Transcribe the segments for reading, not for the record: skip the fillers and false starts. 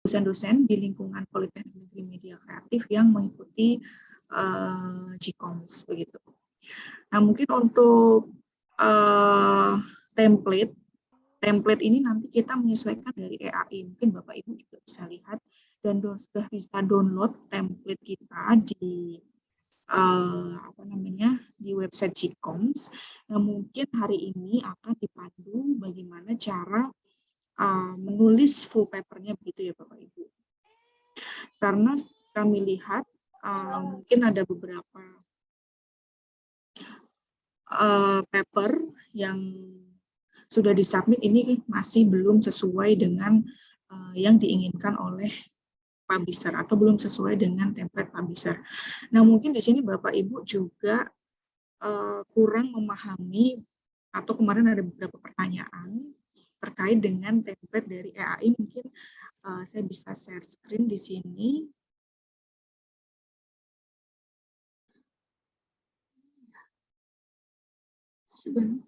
dosen-dosen di lingkungan Politeknik Negeri Media Kreatif yang mengikuti GCOMS begitu. Nah, mungkin untuk template ini nanti kita menyesuaikan dari EAI. Mungkin Bapak Ibu juga bisa lihat dan sudah bisa download template kita di di website GCOMS. Nah, mungkin hari ini akan dipandu bagaimana cara menulis full papernya begitu ya Bapak Ibu. Karena kami lihat mungkin ada beberapa paper yang sudah disubmit ini masih belum sesuai dengan yang diinginkan oleh publisher atau belum sesuai dengan template publisher. Nah, mungkin di sini Bapak Ibu juga kurang memahami atau kemarin ada beberapa pertanyaan terkait dengan template dari EAI. Mungkin saya bisa share screen di sini. Sebentar.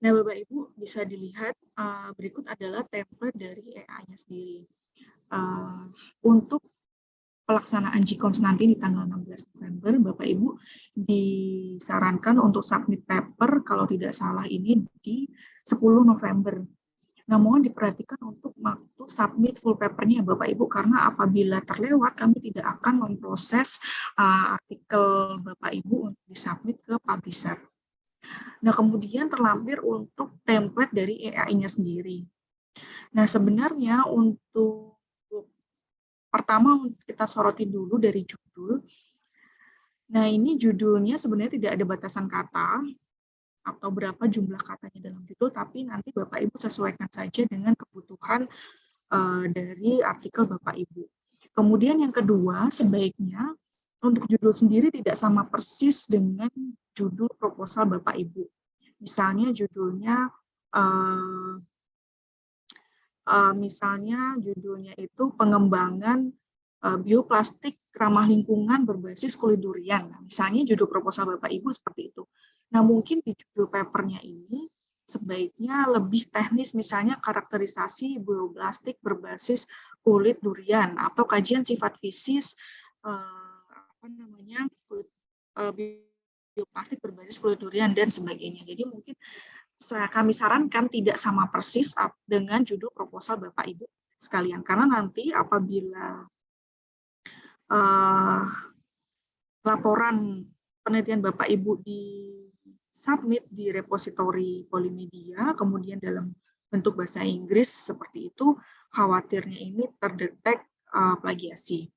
Nah, Bapak Ibu bisa dilihat berikut adalah template dari EA-nya sendiri. Untuk pelaksanaan GCOMS nanti di tanggal 16 November, Bapak Ibu disarankan untuk submit paper kalau tidak salah ini di 10 November. Nah, mohon diperhatikan untuk waktu submit full papernya Bapak Ibu, karena apabila terlewat kami tidak akan memproses artikel Bapak Ibu untuk disubmit ke publisher. Nah, kemudian terlampir untuk template dari EAI-nya sendiri. Nah, sebenarnya untuk pertama kita soroti dulu dari judul. Nah, ini judulnya sebenarnya tidak ada batasan kata atau berapa jumlah katanya dalam judul, tapi nanti Bapak Ibu sesuaikan saja dengan kebutuhan dari artikel Bapak Ibu. Kemudian yang kedua, sebaiknya untuk judul sendiri tidak sama persis dengan judul proposal Bapak Ibu. Misalnya judulnya itu pengembangan bioplastik ramah lingkungan berbasis kulit durian. Nah, misalnya judul proposal Bapak Ibu seperti itu. Nah, mungkin di judul papernya ini sebaiknya lebih teknis, misalnya karakterisasi bioplastik berbasis kulit durian atau kajian sifat fisik bioplastik berbasis kulit durian dan sebagainya. Jadi mungkin kami sarankan tidak sama persis dengan judul proposal Bapak Ibu sekalian, karena nanti apabila laporan penelitian Bapak Ibu di submit di repositori Polimedia, kemudian dalam bentuk bahasa Inggris seperti itu, khawatirnya ini terdetek plagiasi.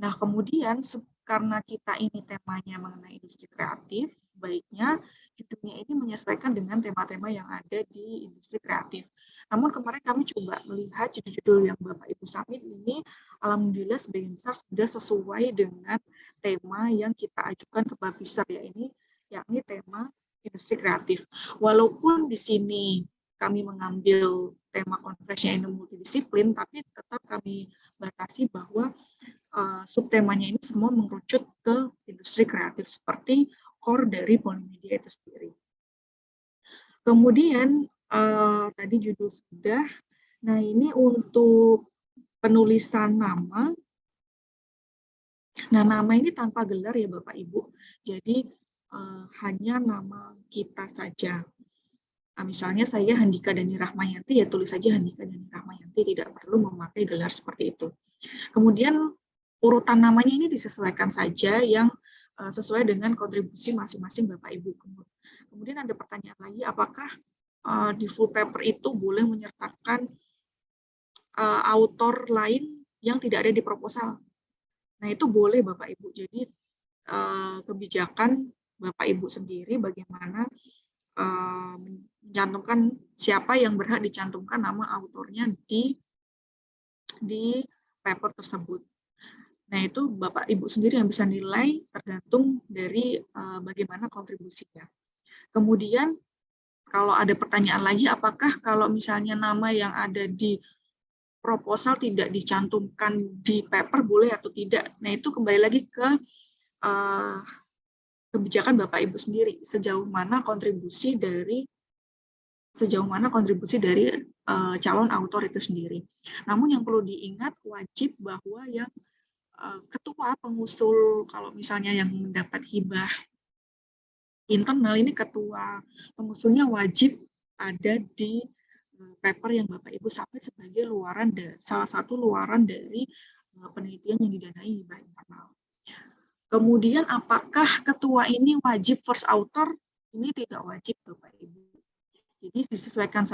Nah, kemudian karena kita ini temanya mengenai industri kreatif, baiknya judulnya ini menyesuaikan dengan tema-tema yang ada di industri kreatif. Namun kemarin kami coba melihat judul-judul yang Bapak Ibu submit ini, alhamdulillah sebagian besar sudah sesuai dengan tema yang kita ajukan ke publisher, yakni tema industri kreatif. Walaupun di sini kami mengambil tema konferensi yang multidisiplin, tapi tetap kami batasi bahwa subtemanya ini semua mengerucut ke industri kreatif seperti core dari Polimedia itu sendiri. Kemudian tadi judul sudah. Nah, ini untuk penulisan nama. Nah, nama ini tanpa gelar ya Bapak Ibu. Jadi hanya nama kita saja. Nah, misalnya saya Handika Dani Rahmayanti, ya tulis saja Handika Dani Rahmayanti, tidak perlu memakai gelar seperti itu. Kemudian urutan namanya ini disesuaikan saja yang sesuai dengan kontribusi masing-masing Bapak Ibu. Kemudian ada pertanyaan lagi, apakah di full paper itu boleh menyertakan autor lain yang tidak ada di proposal? Nah, itu boleh Bapak Ibu. Jadi kebijakan Bapak Ibu sendiri bagaimana mencantumkan siapa yang berhak dicantumkan nama autornya di paper tersebut. Nah, itu Bapak Ibu sendiri yang bisa nilai tergantung dari bagaimana kontribusinya. Kemudian, kalau ada pertanyaan lagi, apakah kalau misalnya nama yang ada di proposal tidak dicantumkan di paper boleh atau tidak. Nah, itu kembali lagi ke kebijakan Bapak Ibu sendiri, sejauh mana kontribusi dari calon autor itu sendiri. Namun yang perlu diingat wajib bahwa yang ketua pengusul, kalau misalnya yang mendapat hibah internal, ini ketua pengusulnya wajib ada di paper yang Bapak Ibu submit sebagai salah satu luaran dari penelitian yang didanai hibah internal. Kemudian apakah ketua ini wajib first author? Ini tidak wajib Bapak Ibu. Jadi disesuaikan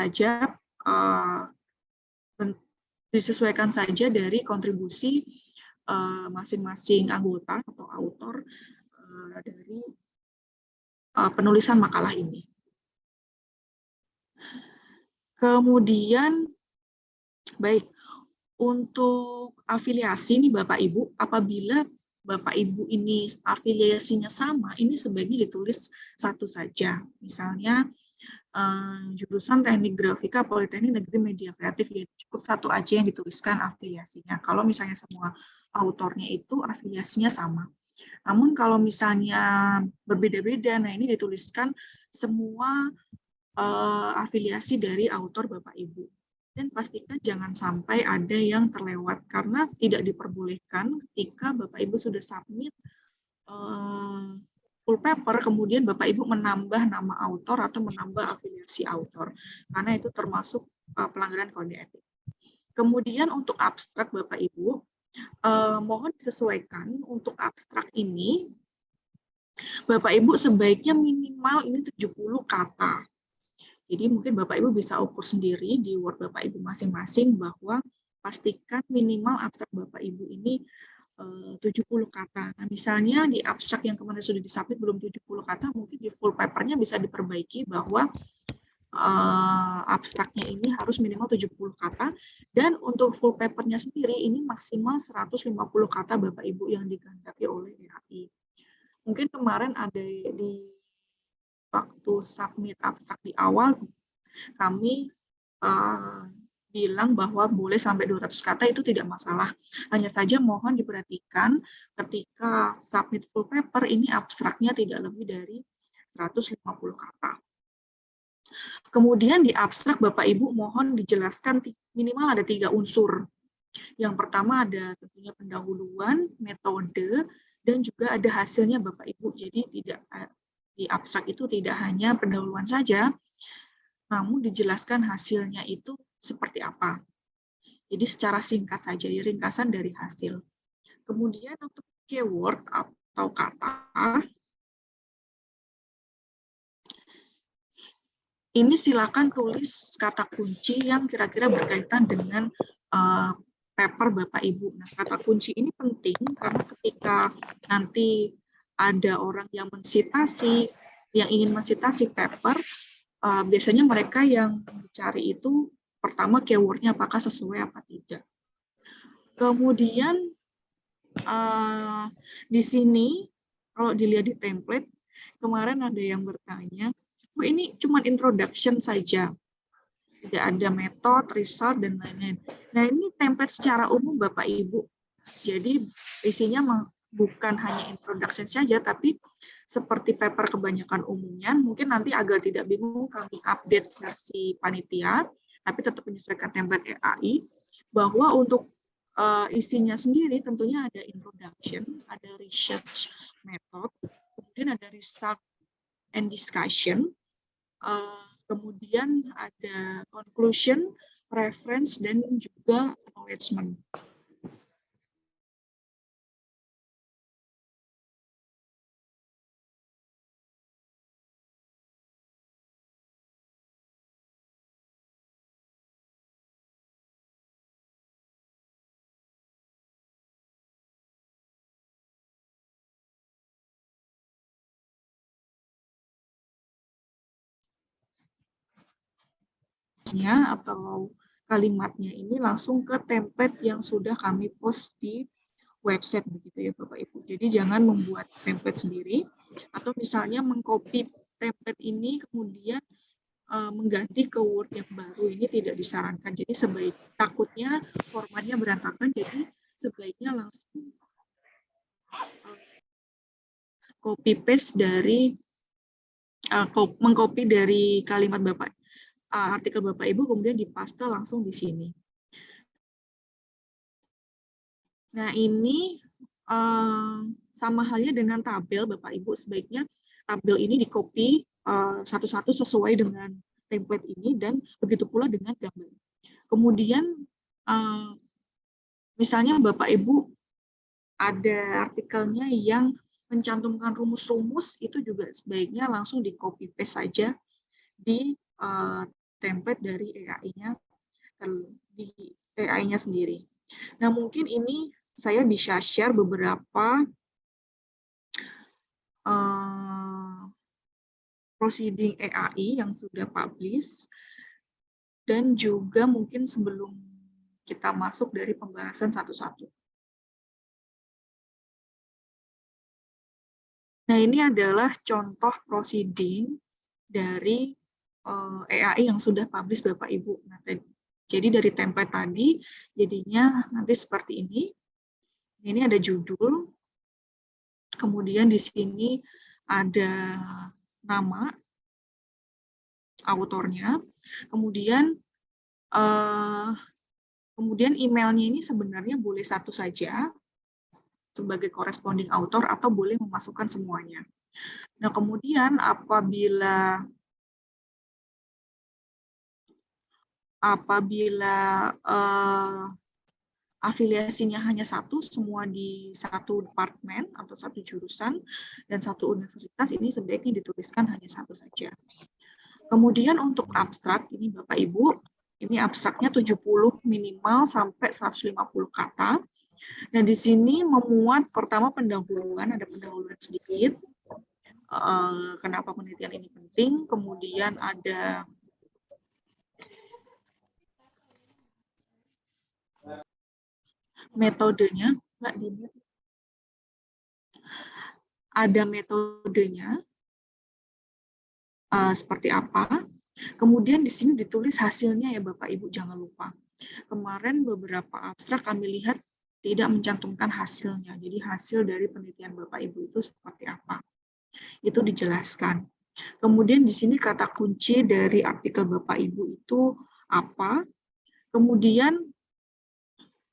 saja dari kontribusi masing-masing anggota atau autor dari penulisan makalah ini. Kemudian, baik, untuk afiliasi nih Bapak Ibu, apabila Bapak Ibu ini afiliasinya sama, ini sebaiknya ditulis satu saja. Misalnya, jurusan Teknik Grafika Politeknik Negeri Media Kreatif, ya cukup satu aja yang dituliskan afiliasinya. Kalau misalnya semua autornya itu afiliasinya sama. Namun kalau misalnya berbeda-beda, nah ini dituliskan semua afiliasi dari autor Bapak Ibu. Dan pastikan jangan sampai ada yang terlewat, karena tidak diperbolehkan ketika Bapak Ibu sudah submit full paper, kemudian Bapak Ibu menambah nama autor atau menambah afiliasi autor, karena itu termasuk pelanggaran kode etik. Kemudian untuk abstrak Bapak Ibu, mohon disesuaikan untuk abstrak ini, Bapak Ibu sebaiknya minimal ini 70 kata. Jadi mungkin Bapak Ibu bisa ukur sendiri di Word Bapak Ibu masing-masing bahwa pastikan minimal abstrak Bapak Ibu ini 70 kata. Nah, misalnya di abstrak yang kemarin sudah disubmit belum 70 kata, mungkin di full papernya bisa diperbaiki bahwa abstraknya ini harus minimal 70 kata, dan untuk full papernya sendiri ini maksimal 150 kata Bapak Ibu yang dikehendaki oleh EAI. Mungkin kemarin ada di waktu submit abstrak di awal, kami bilang bahwa boleh sampai 200 kata, itu tidak masalah. Hanya saja mohon diperhatikan ketika submit full paper, ini abstraknya tidak lebih dari 150 kata. Kemudian di abstrak Bapak Ibu mohon dijelaskan minimal ada 3 unsur. Yang pertama ada tentunya pendahuluan, metode, dan juga ada hasilnya Bapak Ibu. Jadi di abstrak itu tidak hanya pendahuluan saja, namun dijelaskan hasilnya itu seperti apa. Jadi secara singkat saja, ringkasan dari hasil. Kemudian untuk keyword atau kata, ini silakan tulis kata kunci yang kira-kira berkaitan dengan paper Bapak Ibu. Nah, kata kunci ini penting karena ketika nanti ada orang yang ingin mensitasi paper, biasanya mereka yang mencari itu pertama keywordnya apakah sesuai apa tidak. Kemudian di sini kalau dilihat di template, kemarin ada yang bertanya, ini cuma introduction saja, tidak ada metode, result, dan lain-lain. Nah, ini template secara umum Bapak Ibu. Jadi isinya bukan hanya introduction saja, tapi seperti paper kebanyakan umumnya, mungkin nanti agar tidak bingung kami update versi panitia, tapi tetap menyesuaikan template EAI, bahwa untuk isinya sendiri tentunya ada introduction, ada research method, kemudian ada result and discussion, kemudian ada conclusion, reference, dan juga acknowledgement. Atau kalimatnya ini langsung ke template yang sudah kami post di website begitu ya Bapak Ibu. Jadi jangan membuat template sendiri atau misalnya mengcopy template ini kemudian mengganti ke Word yang baru ini tidak disarankan. Jadi takutnya formatnya berantakan, jadi sebaiknya langsung copy paste dari mengcopy dari kalimat artikel Bapak Ibu, kemudian dipaste langsung di sini. Nah, ini sama halnya dengan tabel Bapak Ibu, sebaiknya tabel ini di-copy satu-satu sesuai dengan template ini, dan begitu pula dengan gambar. Kemudian misalnya Bapak Ibu ada artikelnya yang mencantumkan rumus-rumus, itu juga sebaiknya langsung di-copy paste saja di template dari AI-nya sendiri. Nah, mungkin ini saya bisa share beberapa proceeding AI yang sudah publish, dan juga mungkin sebelum kita masuk dari pembahasan satu-satu. Nah, ini adalah contoh proceeding dari AI yang sudah publish Bapak Ibu. Nah, jadi dari template tadi, jadinya nanti seperti ini. Ini ada judul, kemudian di sini ada nama autornya, kemudian emailnya ini sebenarnya boleh satu saja sebagai corresponding author, atau boleh memasukkan semuanya. Nah, kemudian apabila afiliasinya hanya satu, semua di satu departemen atau satu jurusan dan satu universitas, ini sebaiknya dituliskan hanya satu saja. Kemudian untuk abstrak, ini Bapak Ibu, ini abstraknya 70 minimal sampai 150 kata. Nah, di sini memuat pertama pendahuluan, ada pendahuluan sedikit, kenapa penelitian ini penting, kemudian ada metodenya, Mbak Dini. Ada metodenya, seperti apa. Kemudian di sini ditulis hasilnya ya Bapak Ibu, jangan lupa. Kemarin beberapa abstrak kami lihat tidak mencantumkan hasilnya. Jadi hasil dari penelitian Bapak Ibu itu seperti apa. Itu dijelaskan. Kemudian di sini kata kunci dari artikel Bapak Ibu itu apa. Kemudian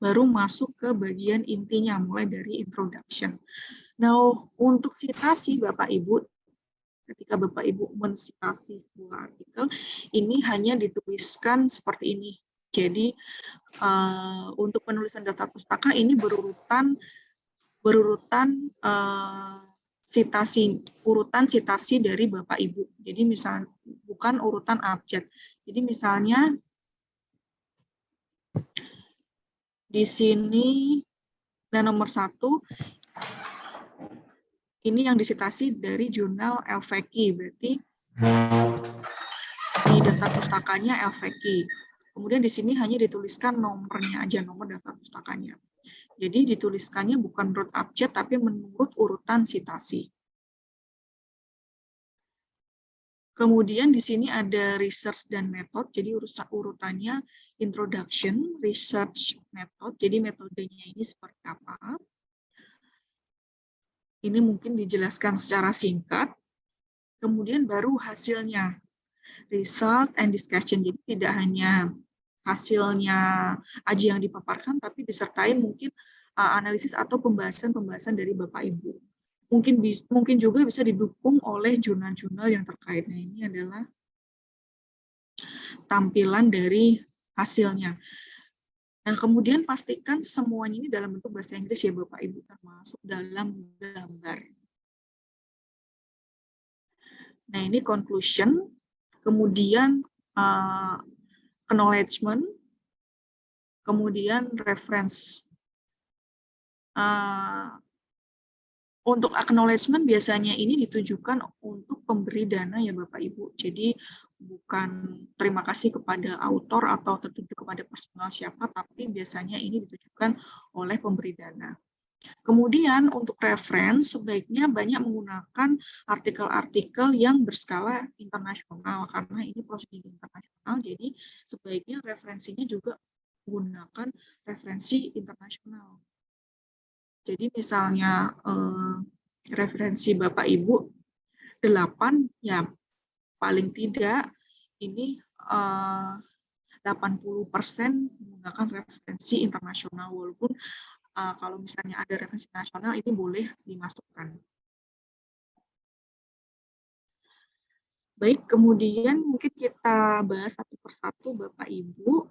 baru masuk ke bagian intinya, mulai dari introduction. Nah, untuk citasi Bapak Ibu, ketika Bapak Ibu mensitasi sebuah artikel, ini hanya dituliskan seperti ini. Jadi, untuk penulisan daftar pustaka ini berurutan urutan citasi dari Bapak Ibu. Jadi, misal bukan urutan abjad. Jadi, misalnya di sini dan nomor 1 ini yang disitasi dari jurnal Elveki, berarti di daftar pustakanya Elveki. Kemudian di sini hanya dituliskan nomornya aja, nomor daftar pustakanya. Jadi dituliskannya bukan menurut abjad, tapi menurut urutan citasi. Kemudian di sini ada research dan method, jadi urutannya introduction, research, method. Jadi metodenya ini seperti apa? Ini mungkin dijelaskan secara singkat. Kemudian baru hasilnya, result and discussion. Jadi tidak hanya hasilnya aja yang dipaparkan, tapi disertai mungkin analisis atau pembahasan dari Bapak Ibu. Mungkin juga bisa didukung oleh jurnal-jurnal yang terkait. Nah, ini adalah tampilan dari hasilnya. Nah, kemudian pastikan semuanya ini dalam bentuk bahasa Inggris ya Bapak Ibu, termasuk dalam gambar. Nah, ini conclusion, kemudian acknowledgement, kemudian reference. Untuk acknowledgement biasanya ini ditujukan untuk pemberi dana ya Bapak Ibu. Jadi bukan terima kasih kepada autor atau tertuju kepada personal siapa, tapi biasanya ini ditujukan oleh pemberi dana. Kemudian untuk reference sebaiknya banyak menggunakan artikel-artikel yang berskala internasional karena ini prosedur internasional, jadi sebaiknya referensinya juga menggunakan referensi internasional. Jadi misalnya referensi Bapak Ibu 8, ya paling tidak ini 80% menggunakan referensi internasional, walaupun kalau misalnya ada referensi nasional ini boleh dimasukkan. Baik, kemudian mungkin kita bahas satu persatu Bapak Ibu.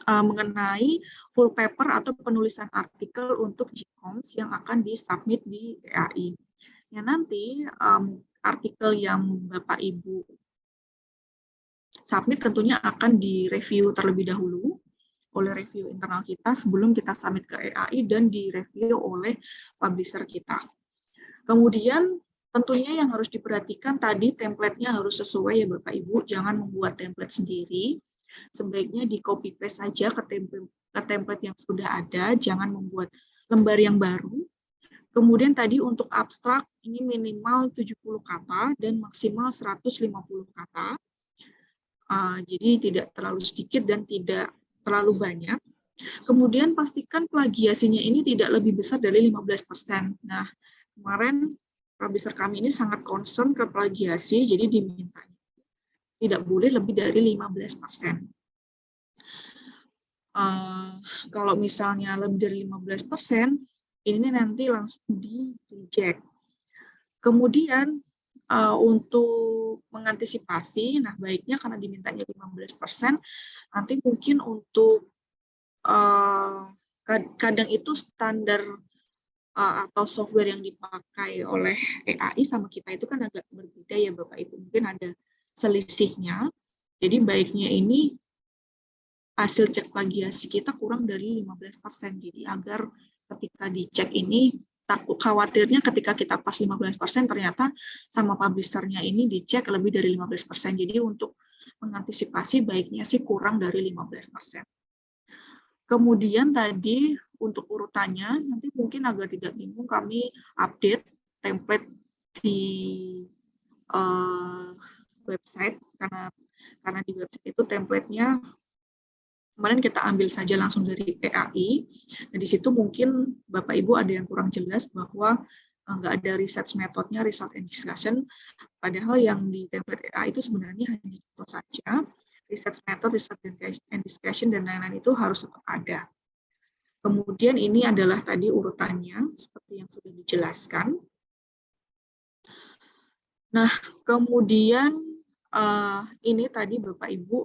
Mengenai full paper atau penulisan artikel untuk GCOMS yang akan disubmit di EAI. Ya, nanti artikel yang Bapak Ibu submit tentunya akan direview terlebih dahulu oleh review internal kita sebelum kita submit ke EAI dan direview oleh publisher kita. Kemudian tentunya yang harus diperhatikan tadi template-nya harus sesuai ya Bapak Ibu, jangan membuat template sendiri. Sebaiknya di copy paste saja ke template yang sudah ada, jangan membuat lembar yang baru. Kemudian tadi untuk abstrak ini minimal 70 kata dan maksimal 150 kata. Jadi tidak terlalu sedikit dan tidak terlalu banyak. Kemudian pastikan plagiasinya ini tidak lebih besar dari 15%. Nah, kemarin publisher kami ini sangat concern ke plagiasi, jadi diminta tidak boleh lebih dari 15%. Kalau misalnya lebih dari 15%, ini nanti langsung di-reject. Kemudian untuk mengantisipasi, nah baiknya karena dimintanya 15%, nanti mungkin untuk kadang itu standar atau software yang dipakai oleh EAI sama kita itu kan agak berbeda ya Bapak Ibu, mungkin ada selisihnya. Jadi baiknya ini hasil cek plagiasi kita kurang dari 15%. Jadi agar ketika dicek ini takut khawatirnya ketika kita pas 15% ternyata sama publisher-nya ini dicek lebih dari 15%. Jadi untuk mengantisipasi baiknya sih kurang dari 15%. Kemudian tadi untuk urutannya, nanti mungkin agak tidak bingung kami update template di website, karena di website itu template-nya kemarin kita ambil saja langsung dari EAI. Nah, di situ mungkin Bapak Ibu ada yang kurang jelas bahwa nggak ada research methodnya, result and discussion, padahal yang di template EAI itu sebenarnya hanya contoh saja. Research method, research and discussion, dan lain-lain itu harus tetap ada. Kemudian ini adalah tadi urutannya, seperti yang sudah dijelaskan. Nah, kemudian ini tadi Bapak Ibu,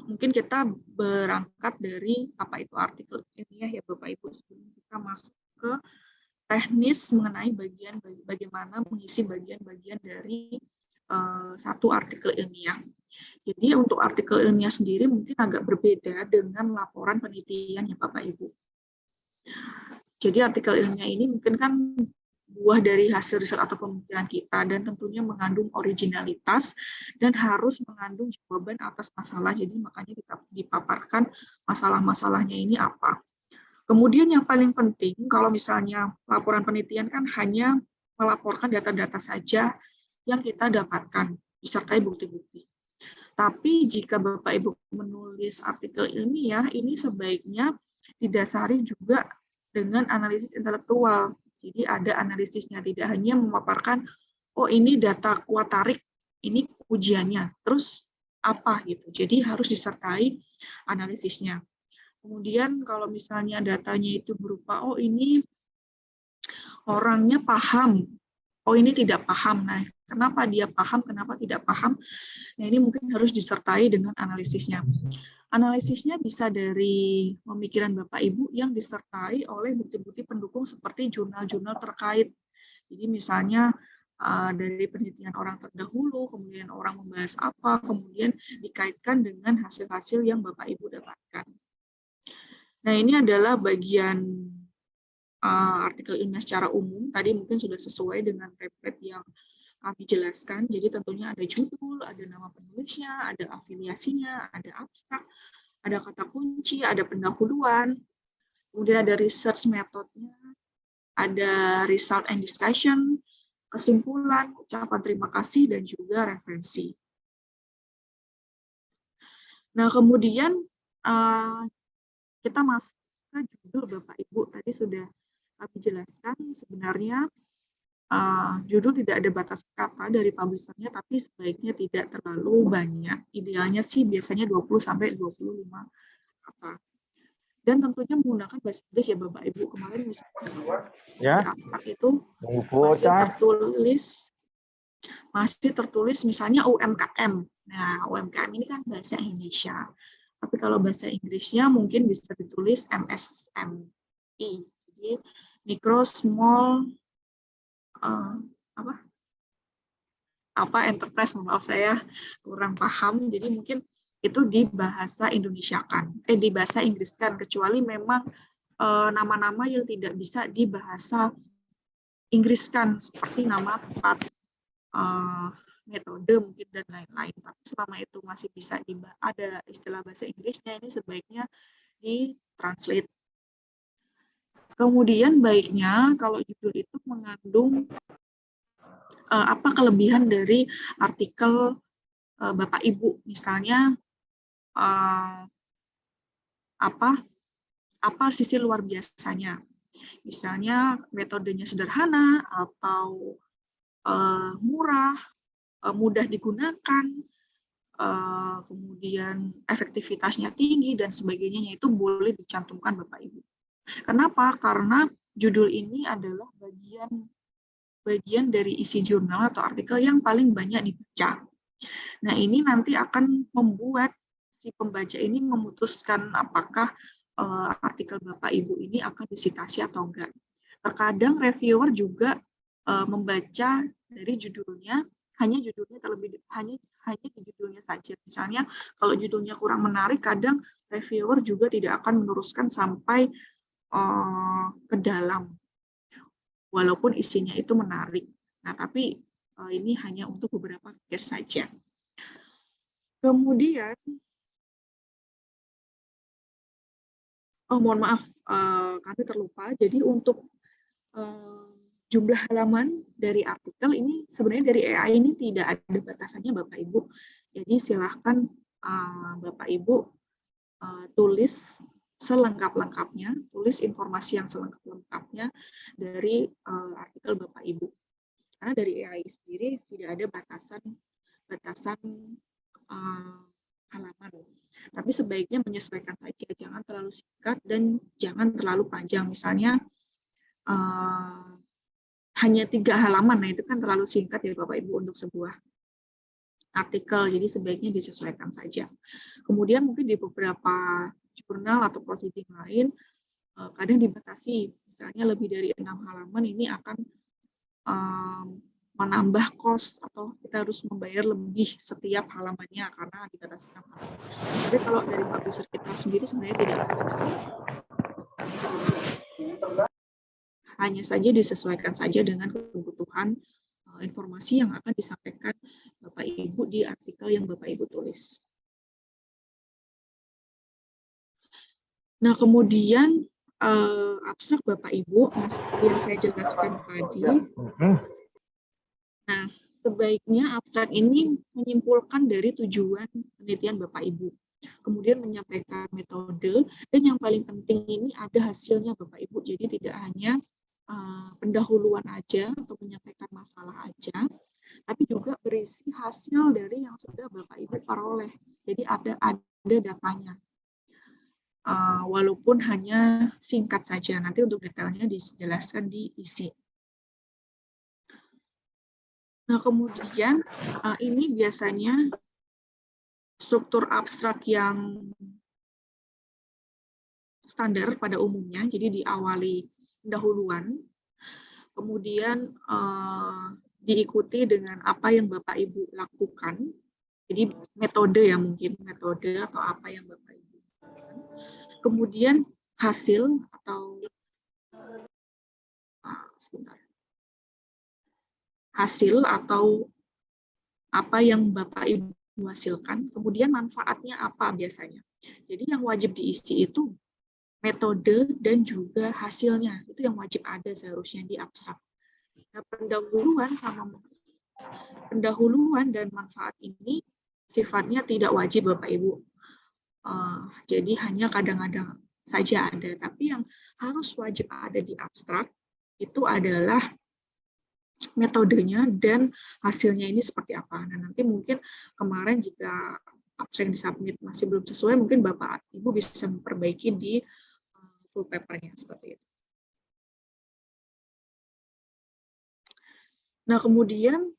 mungkin kita berangkat dari apa itu artikel ilmiah ya Bapak Ibu, sebelum kita masuk ke teknis mengenai bagaimana mengisi bagian-bagian dari satu artikel ilmiah. Jadi untuk artikel ilmiah sendiri mungkin agak berbeda dengan laporan penelitian ya Bapak Ibu. Jadi artikel ilmiah ini mungkin kan buah dari hasil riset atau pemikiran kita dan tentunya mengandung originalitas dan harus mengandung jawaban atas masalah. Jadi makanya kita dipaparkan masalah-masalahnya ini apa. Kemudian yang paling penting kalau misalnya laporan penelitian kan hanya melaporkan data-data saja yang kita dapatkan disertai bukti-bukti. Tapi jika Bapak Ibu menulis artikel ilmiah, ini sebaiknya didasari juga dengan analisis intelektual. Jadi ada analisisnya, tidak hanya memaparkan, oh ini data kuat tarik, ini ujiannya, terus apa gitu. Jadi harus disertai analisisnya. Kemudian kalau misalnya datanya itu berupa, oh ini orangnya paham, oh ini tidak paham. Nah, kenapa dia paham, kenapa tidak paham? Nah, ini mungkin harus disertai dengan analisisnya. Analisisnya bisa dari pemikiran Bapak Ibu yang disertai oleh bukti-bukti pendukung seperti jurnal-jurnal terkait. Jadi misalnya dari penelitian orang terdahulu, kemudian orang membahas apa, kemudian dikaitkan dengan hasil-hasil yang Bapak Ibu dapatkan. Nah, ini adalah bagian artikel ilmiah secara umum. Tadi mungkin sudah sesuai dengan template yang kami jelaskan. Jadi tentunya ada judul, ada nama penulisnya, ada afiliasinya, ada abstrak, ada kata kunci, ada pendahuluan, kemudian ada research methodnya, ada result and discussion, kesimpulan, ucapan terima kasih, dan juga referensi. Nah, kemudian kita masuk ke judul Bapak Ibu. Tadi sudah kami jelaskan sebenarnya judul tidak ada batas kata dari publishernya, tapi sebaiknya tidak terlalu banyak. Idealnya sih biasanya 20-25 kata. Dan tentunya menggunakan bahasa Inggris ya Bapak Ibu. Kemarin misalnya di abstrak itu masih tertulis misalnya UMKM. Nah, UMKM ini kan bahasa Indonesia. Tapi kalau bahasa Inggrisnya mungkin bisa ditulis MSME. Jadi micro, small, enterprise, maaf saya kurang paham. Jadi mungkin itu di bahasa Indonesiakan, di bahasa Inggris kan, kecuali memang nama-nama yang tidak bisa di bahasa Inggris kan, seperti nama tempat, metode mungkin dan lain-lain. Tapi selama itu masih bisa ada istilah bahasa Inggrisnya, ini sebaiknya di-translate. Kemudian baiknya kalau judul itu mengandung apa kelebihan dari artikel Bapak Ibu, misalnya apa sisi luar biasanya, misalnya metodenya sederhana atau murah, mudah digunakan, kemudian efektivitasnya tinggi dan sebagainya, itu boleh dicantumkan Bapak Ibu. Kenapa? Karena judul ini adalah bagian dari isi jurnal atau artikel yang paling banyak dibaca. Nah, ini nanti akan membuat si pembaca ini memutuskan apakah artikel Bapak Ibu ini akan disitasi atau enggak. Terkadang reviewer juga membaca dari judulnya, hanya di judulnya saja. Misalnya kalau judulnya kurang menarik, kadang reviewer juga tidak akan meneruskan sampai ke dalam, walaupun isinya itu menarik. Nah, tapi ini hanya untuk beberapa case saja. Kemudian, mohon maaf, kami terlupa. Jadi untuk jumlah halaman dari artikel ini sebenarnya dari AI ini tidak ada batasannya Bapak Ibu. Jadi silahkan Bapak Ibu tulis selengkap-lengkapnya, tulis informasi yang selengkap-lengkapnya dari artikel Bapak Ibu. Karena dari AI sendiri tidak ada batasan halaman. Tapi sebaiknya menyesuaikan saja, jangan terlalu singkat dan jangan terlalu panjang. Misalnya hanya 3 halaman, nah itu kan terlalu singkat ya Bapak Ibu untuk sebuah artikel, jadi sebaiknya disesuaikan saja. Kemudian mungkin di beberapa jurnal atau proceeding lain, kadang dibatasi, misalnya lebih dari 6 halaman ini akan menambah kos atau kita harus membayar lebih setiap halamannya karena dibatasi 6 halaman. Tapi kalau dari publisher kita sendiri sebenarnya tidak dibatasi. Hanya saja disesuaikan saja dengan kebutuhan informasi yang akan disampaikan Bapak Ibu di artikel yang Bapak Ibu tulis. Nah, kemudian abstrak Bapak Ibu, seperti yang saya jelaskan tadi. Nah, sebaiknya abstrak ini menyimpulkan dari tujuan penelitian Bapak Ibu. Kemudian menyampaikan metode, dan yang paling penting ini ada hasilnya Bapak Ibu. Jadi tidak hanya pendahuluan aja atau menyampaikan masalah aja, tapi juga berisi hasil dari yang sudah Bapak Ibu peroleh. Jadi ada datanya. Walaupun hanya singkat saja, nanti untuk detailnya dijelaskan di isi. Nah, kemudian ini biasanya struktur abstrak yang standar pada umumnya, jadi diawali pendahuluan, kemudian diikuti dengan apa yang Bapak Ibu lakukan, jadi metode ya mungkin, metode atau apa yang Bapak Ibu lakukan. Kemudian hasil atau hasil atau apa yang Bapak Ibu hasilkan, kemudian manfaatnya apa biasanya. Jadi yang wajib diisi itu metode dan juga hasilnya, itu yang wajib ada seharusnya di abstrak. Nah, pendahuluan dan manfaat ini sifatnya tidak wajib Bapak Ibu. Jadi hanya kadang-kadang saja ada, tapi yang harus wajib ada di abstrak itu adalah metodenya dan hasilnya ini seperti apa. Nah, nanti mungkin kemarin jika abstrak disubmit masih belum sesuai, mungkin Bapak Ibu bisa memperbaiki di full papernya seperti itu. Nah, kemudian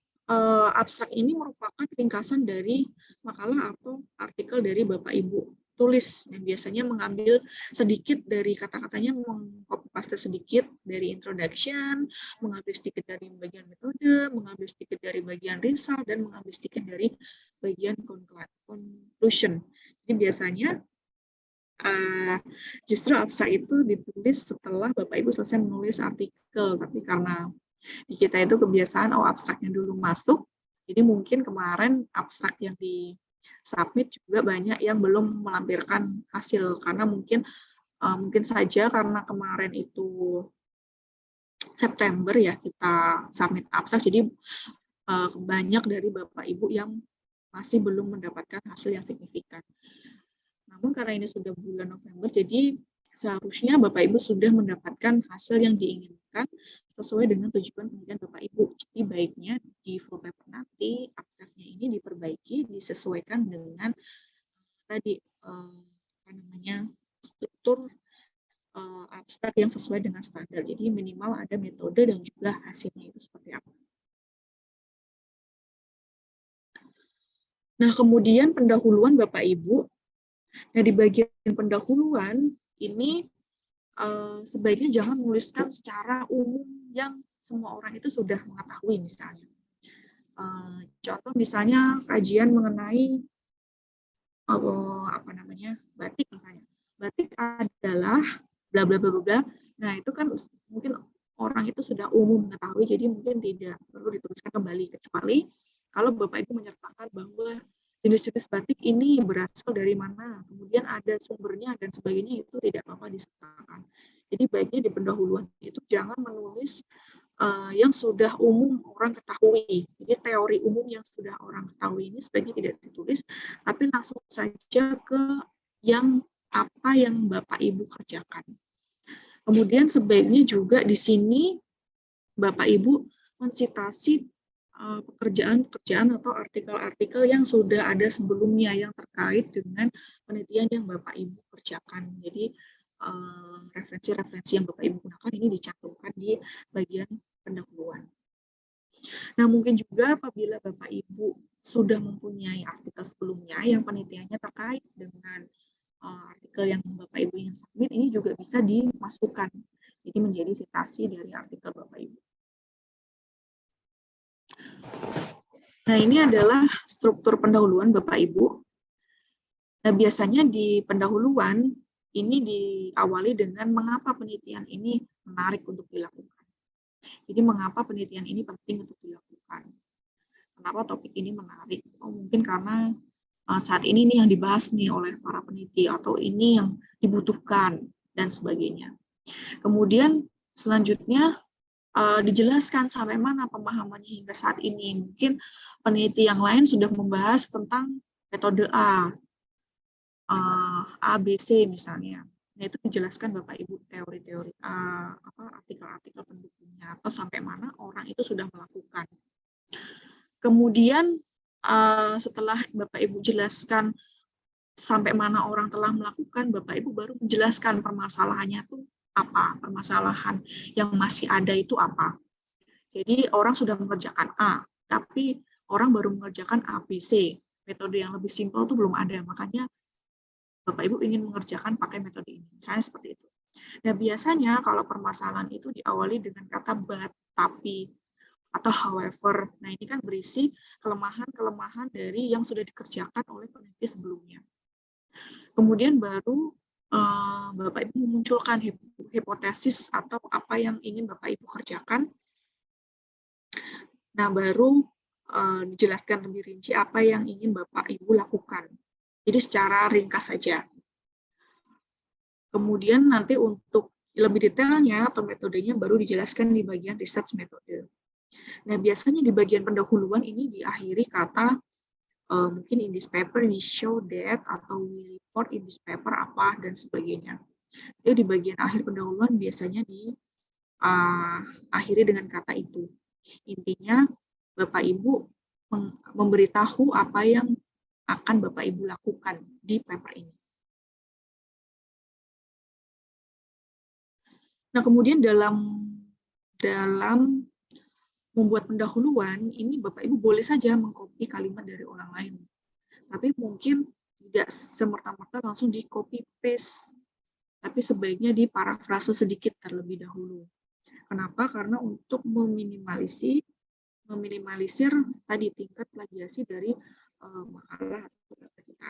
abstrak ini merupakan ringkasan dari makalah atau artikel dari Bapak Ibu tulis, dan biasanya mengambil sedikit dari kata-katanya, mengcopy paste sedikit dari introduction, mengambil sedikit dari bagian metode, mengambil sedikit dari bagian result, dan mengambil sedikit dari bagian conclusion. Jadi biasanya justru abstrak itu ditulis setelah Bapak Ibu selesai menulis artikel, tapi karena di kita itu kebiasaan abstraknya dulu masuk, jadi mungkin kemarin abstrak yang di submit juga banyak yang belum melampirkan hasil, karena mungkin saja karena kemarin itu September ya kita submit abstrak, jadi banyak dari Bapak Ibu yang masih belum mendapatkan hasil yang signifikan. Namun karena ini sudah bulan November, jadi seharusnya Bapak Ibu sudah mendapatkan hasil yang diinginkan sesuai dengan tujuan penelitian Bapak Ibu. Jadi baiknya di full paper nanti abstraknya ini diperbaiki, disesuaikan dengan tadi struktur abstrak yang sesuai dengan standar. Jadi minimal ada metode dan juga hasilnya itu seperti apa. Nah, kemudian pendahuluan Bapak Ibu. Nah, di bagian pendahuluan ini sebaiknya jangan menuliskan secara umum yang semua orang itu sudah mengetahui misalnya. Contoh misalnya kajian mengenai batik misalnya. Batik adalah bla bla bla bla. Nah, itu kan mungkin orang itu sudah umum mengetahui, jadi mungkin tidak perlu dituliskan kembali, kecuali kalau Bapak Ibu menyertakan bahwa jenis-jenis batik ini berasal dari mana, kemudian ada sumbernya dan sebagainya, itu tidak apa-apa disertakan. Jadi baiknya di pendahuluan itu jangan menulis yang sudah umum orang ketahui. Jadi teori umum yang sudah orang ketahui ini sebaiknya tidak ditulis, tapi langsung saja ke yang apa yang Bapak Ibu kerjakan. Kemudian sebaiknya juga di sini Bapak Ibu mensitasi pekerjaan-pekerjaan atau artikel-artikel yang sudah ada sebelumnya yang terkait dengan penelitian yang Bapak Ibu kerjakan. Jadi referensi-referensi yang Bapak Ibu gunakan ini dicantumkan di bagian pendahuluan. Nah, mungkin juga apabila Bapak Ibu sudah mempunyai artikel sebelumnya yang penelitiannya terkait dengan artikel yang Bapak Ibu ingin submit, ini juga bisa dimasukkan. Jadi menjadi sitasi dari artikel Bapak Ibu. Nah, ini adalah struktur pendahuluan Bapak Ibu. Nah, biasanya di pendahuluan ini diawali dengan mengapa penelitian ini menarik untuk dilakukan. Jadi mengapa penelitian ini penting untuk dilakukan. Kenapa topik ini menarik? Mungkin karena saat ini nih yang dibahas nih oleh para peneliti, atau ini yang dibutuhkan, dan sebagainya. Kemudian selanjutnya dijelaskan sampai mana pemahamannya hingga saat ini. Mungkin peneliti yang lain sudah membahas tentang metode A, B, C misalnya. Nah, itu dijelaskan Bapak Ibu teori-teori artikel-artikel pendukungnya, atau sampai mana orang itu sudah melakukan. Kemudian setelah Bapak Ibu jelaskan sampai mana orang telah melakukan, Bapak Ibu baru menjelaskan permasalahannya itu apa, permasalahan yang masih ada itu apa. Jadi orang sudah mengerjakan A, tapi orang baru mengerjakan A, B, C. Metode yang lebih simpel itu belum ada, makanya Bapak Ibu ingin mengerjakan pakai metode ini. Misalnya seperti itu. Nah, biasanya kalau permasalahan itu diawali dengan kata but, tapi, atau however. Nah, ini kan berisi kelemahan-kelemahan dari yang sudah dikerjakan oleh peneliti sebelumnya. Kemudian baru Bapak Ibu memunculkan hipotesis atau apa yang ingin Bapak Ibu kerjakan Nah, baru dijelaskan lebih rinci apa yang ingin Bapak Ibu lakukan. Jadi secara ringkas saja. Kemudian nanti untuk lebih detailnya atau metodenya baru dijelaskan di bagian research metode. Nah, biasanya di bagian pendahuluan ini diakhiri kata mungkin in this paper we show that atau we report in this paper apa dan sebagainya. Jadi di bagian akhir pendahuluan biasanya diakhiri dengan kata itu. Intinya Bapak Ibu memberitahu apa yang akan Bapak Ibu lakukan di paper ini. Nah, kemudian dalam membuat pendahuluan, ini Bapak Ibu boleh saja mengcopy kalimat dari orang lain. Tapi mungkin tidak semerta-merta langsung di copy paste, tapi sebaiknya diparafrase sedikit terlebih dahulu. Kenapa? Karena untuk meminimalisir tadi tingkat plagiasi dari makalah atau kata kita.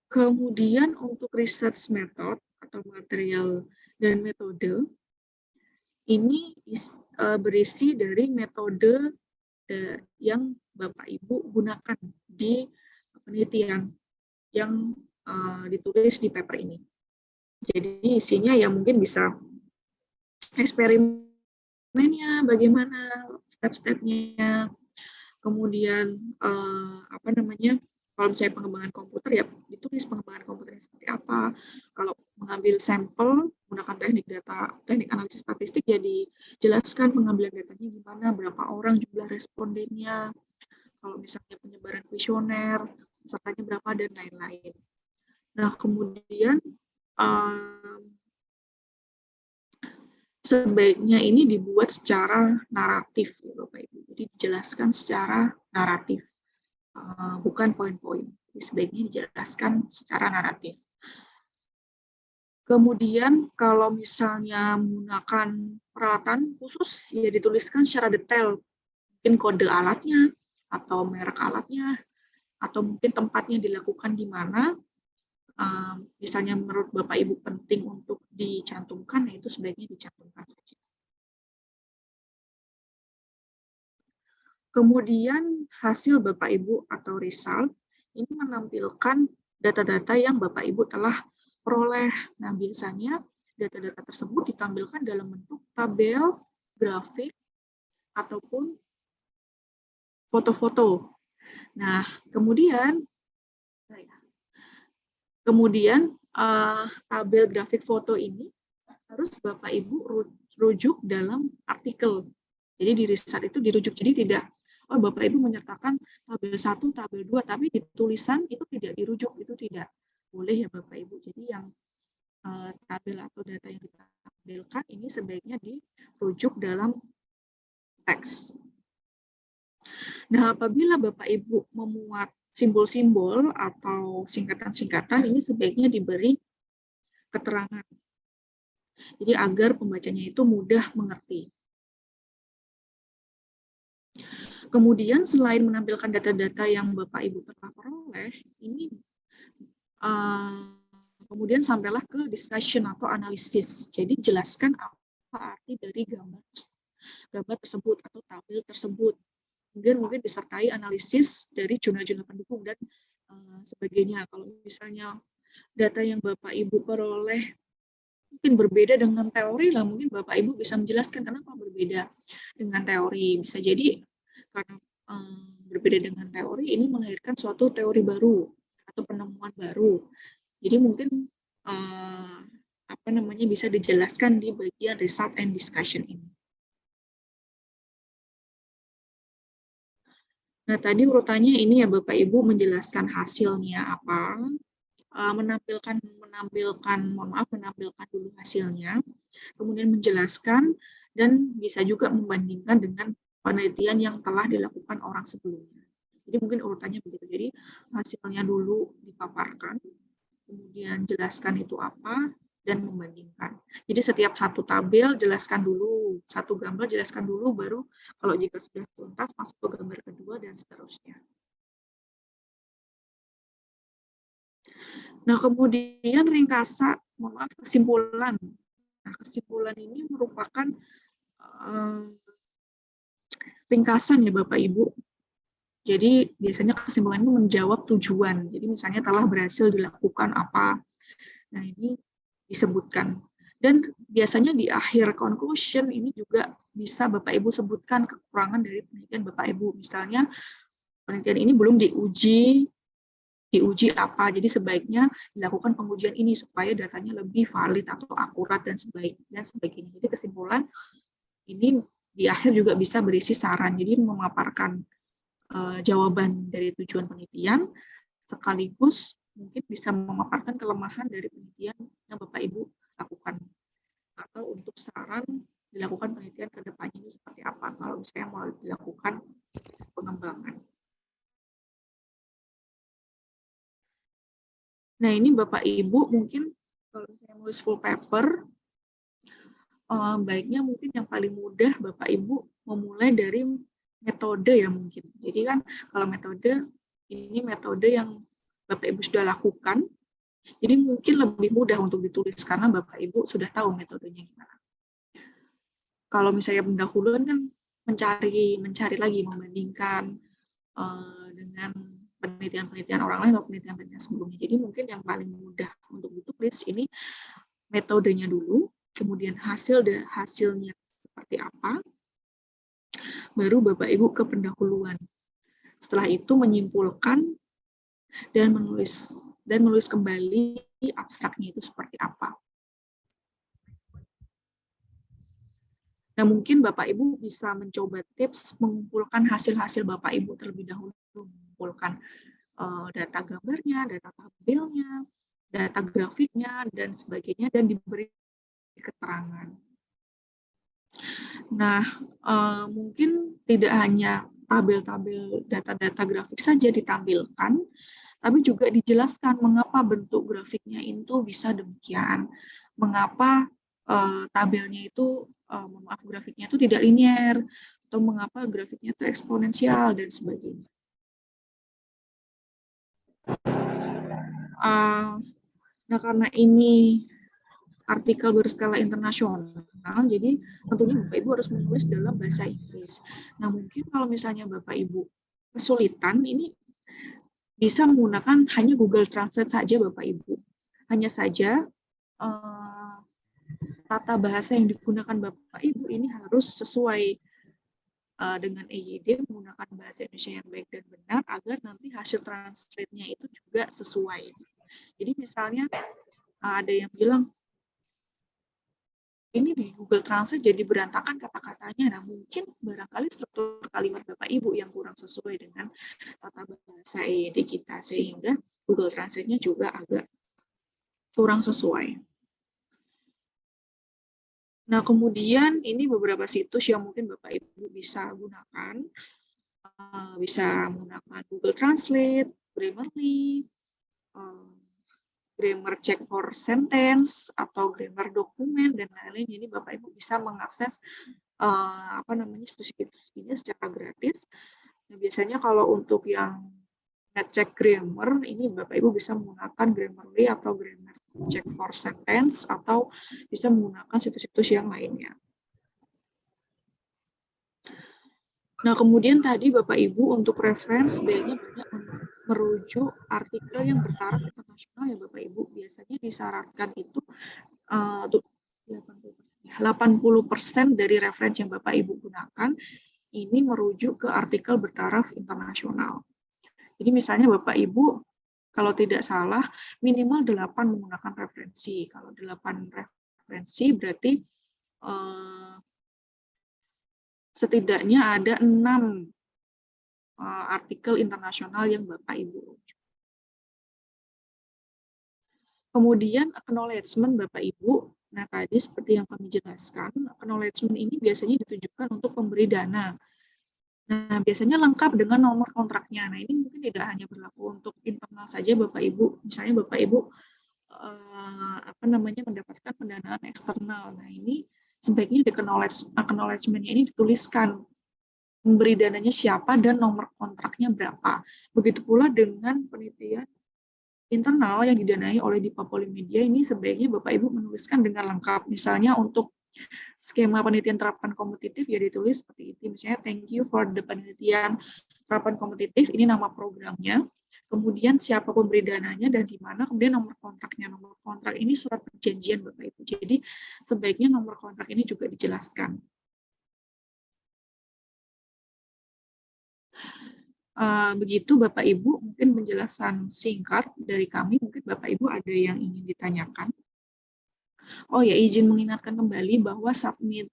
Kemudian untuk research method atau material dan metode, ini berisi dari metode yang Bapak Ibu gunakan di penelitian yang ditulis di paper ini. Jadi isinya ya mungkin bisa eksperimennya, bagaimana step-stepnya, kemudian kalau misalnya pengembangan komputer ya ditulis pengembangan komputernya seperti apa. Kalau mengambil sampel menggunakan teknik analisis statistik ya dijelaskan pengambilan datanya gimana, berapa orang jumlah respondennya, kalau misalnya penyebaran kuesioner, pesertanya berapa dan lain-lain. Nah, kemudian sebaiknya ini dibuat secara naratif, ya Bapak Ibu. Jadi dijelaskan secara naratif, bukan poin-poin. Sebaiknya dijelaskan secara naratif. Kemudian kalau misalnya menggunakan peralatan khusus, ya dituliskan secara detail, mungkin kode alatnya, atau merek alatnya, atau mungkin tempatnya dilakukan di mana. Misalnya menurut Bapak Ibu penting untuk dicantumkan, ya itu sebaiknya dicantumkan saja. Kemudian hasil Bapak Ibu atau result ini menampilkan data-data yang Bapak Ibu telah peroleh. Nah, biasanya data-data tersebut ditampilkan dalam bentuk tabel, grafik, ataupun foto-foto. Nah, kemudian tabel grafik foto ini harus Bapak Ibu rujuk dalam artikel. Jadi di riset itu dirujuk. Jadi tidak, Bapak Ibu menyertakan tabel 1, tabel 2, tapi di tulisan itu tidak dirujuk, itu tidak boleh ya Bapak Ibu. Jadi yang tabel atau data yang ditampilkan ini sebaiknya dirujuk dalam teks. Nah, apabila Bapak Ibu memuat simbol-simbol atau singkatan-singkatan, ini sebaiknya diberi keterangan. Jadi agar pembacanya itu mudah mengerti. Kemudian selain menampilkan data-data yang Bapak Ibu telah peroleh, ini kemudian sampailah ke discussion atau analisis. Jadi jelaskan apa arti dari gambar tersebut atau tabel tersebut. Kemudian mungkin disertai analisis dari jurnal-jurnal pendukung dan sebagainya. Kalau misalnya data yang Bapak Ibu peroleh mungkin berbeda dengan teori lah, mungkin Bapak Ibu bisa menjelaskan kenapa berbeda dengan teori. Bisa jadi karena berbeda dengan teori ini melahirkan suatu teori baru atau penemuan baru. Jadi mungkin bisa dijelaskan di bagian result and discussion ini. Nah, tadi urutannya ini ya Bapak Ibu menjelaskan hasilnya apa, menampilkan dulu hasilnya, kemudian menjelaskan dan bisa juga membandingkan dengan penelitian yang telah dilakukan orang sebelumnya. Jadi mungkin urutannya begitu. Jadi hasilnya dulu dipaparkan, kemudian jelaskan itu apa, dan membandingkan. Jadi setiap satu tabel jelaskan dulu, satu gambar jelaskan dulu, baru kalau jika sudah tuntas masuk ke gambar kedua dan seterusnya. Nah, kemudian kesimpulan. Nah, kesimpulan ini merupakan ringkasan ya Bapak Ibu. Jadi biasanya kesimpulan itu menjawab tujuan. Jadi misalnya telah berhasil dilakukan apa. Nah ini disebutkan. Dan biasanya di akhir conclusion ini juga bisa Bapak Ibu sebutkan kekurangan dari penelitian Bapak Ibu. Misalnya penelitian ini belum diuji apa. Jadi sebaiknya dilakukan pengujian ini supaya datanya lebih valid atau akurat dan sebagainya. Jadi kesimpulan ini di akhir juga bisa berisi saran. Jadi memaparkan jawaban dari tujuan penelitian, sekaligus mungkin bisa memaparkan kelemahan dari penelitian yang Bapak Ibu lakukan. Atau untuk saran dilakukan penelitian ke depannya ini seperti apa, kalau misalnya mau dilakukan pengembangan. Nah ini Bapak Ibu mungkin kalau saya nulis full paper, baiknya mungkin yang paling mudah Bapak Ibu memulai dari metode ya mungkin. Jadi kan kalau metode, ini metode yang Bapak Ibu sudah lakukan, jadi mungkin lebih mudah untuk ditulis karena Bapak Ibu sudah tahu metodenya gimana. Kalau misalnya pendahuluan kan mencari lagi, membandingkan dengan penelitian-penelitian orang lain atau penelitian-penelitian sebelumnya. Jadi mungkin yang paling mudah untuk ditulis ini metodenya dulu, kemudian hasilnya seperti apa, baru Bapak Ibu ke pendahuluan. Setelah itu menyimpulkan dan menulis kembali abstraknya itu seperti apa. Nah, mungkin Bapak Ibu bisa mencoba tips mengumpulkan hasil-hasil Bapak Ibu terlebih dahulu, mengumpulkan data gambarnya, data tabelnya, data grafiknya, dan sebagainya, dan diberi keterangan. Nah, mungkin tidak hanya tabel-tabel data-data grafik saja ditampilkan, tapi juga dijelaskan mengapa bentuk grafiknya itu bisa demikian, mengapa tabelnya itu, grafiknya itu tidak linear, atau mengapa grafiknya itu eksponensial, dan sebagainya. Nah, karena ini artikel berskala internasional, jadi tentunya Bapak Ibu harus menulis dalam bahasa Inggris. Nah, mungkin kalau misalnya Bapak Ibu kesulitan, ini bisa menggunakan hanya Google Translate saja Bapak Ibu. Hanya saja tata bahasa yang digunakan Bapak Ibu ini harus sesuai dengan EYD, menggunakan bahasa Indonesia yang baik dan benar, agar nanti hasil translate-nya itu juga sesuai. Jadi misalnya ada yang bilang, ini di Google Translate jadi berantakan kata-katanya. Nah, mungkin barangkali struktur kalimat Bapak Ibu yang kurang sesuai dengan tata bahasa EYD kita, sehingga Google Translate-nya juga agak kurang sesuai. Nah, kemudian ini beberapa situs yang mungkin Bapak Ibu bisa gunakan. Bisa menggunakan Google Translate, Grammarly, Grammar Check for Sentence, atau Grammar Dokumen, dan lain-lain. Jadi Bapak Ibu bisa mengakses situs ini secara gratis. Nah, biasanya kalau untuk yang ngecek grammar, ini Bapak Ibu bisa menggunakan Grammarly atau Grammar Check for Sentence, atau bisa menggunakan situs-situs yang lainnya. Nah, kemudian tadi Bapak Ibu untuk reference sebaiknya banyak merujuk artikel yang bertaraf internasional ya Bapak Ibu. Biasanya disarankan itu 80% dari referensi yang Bapak Ibu gunakan ini merujuk ke artikel bertaraf internasional. Jadi misalnya Bapak Ibu kalau tidak salah minimal 8 menggunakan referensi. Kalau 8 referensi berarti setidaknya ada 6 artikel internasional yang Bapak Ibu rujuk. Kemudian acknowledgement Bapak Ibu. Nah, tadi seperti yang kami jelaskan, acknowledgement ini biasanya ditujukan untuk pemberi dana. Nah, biasanya lengkap dengan nomor kontraknya. Nah, ini mungkin tidak hanya berlaku untuk internal saja Bapak Ibu. Misalnya Bapak Ibu mendapatkan pendanaan eksternal. Nah, ini sebaiknya di acknowledgement-nya ini dituliskan memberi dananya siapa dan nomor kontraknya berapa. Begitu pula dengan penelitian internal yang didanai oleh Dipa Polimedia, ini sebaiknya Bapak Ibu menuliskan dengan lengkap. Misalnya untuk Skema penelitian terapan kompetitif ya ditulis seperti itu. Misalnya, thank you for the penelitian terapan kompetitif, ini nama programnya. Kemudian siapa pemberi dananya dan di mana, kemudian nomor kontraknya. Nomor kontrak ini surat perjanjian Bapak Ibu. Jadi sebaiknya nomor kontrak ini juga dijelaskan. Begitu Bapak Ibu, mungkin penjelasan singkat dari kami, mungkin Bapak Ibu ada yang ingin ditanyakan. Oh ya, izin mengingatkan kembali bahwa submit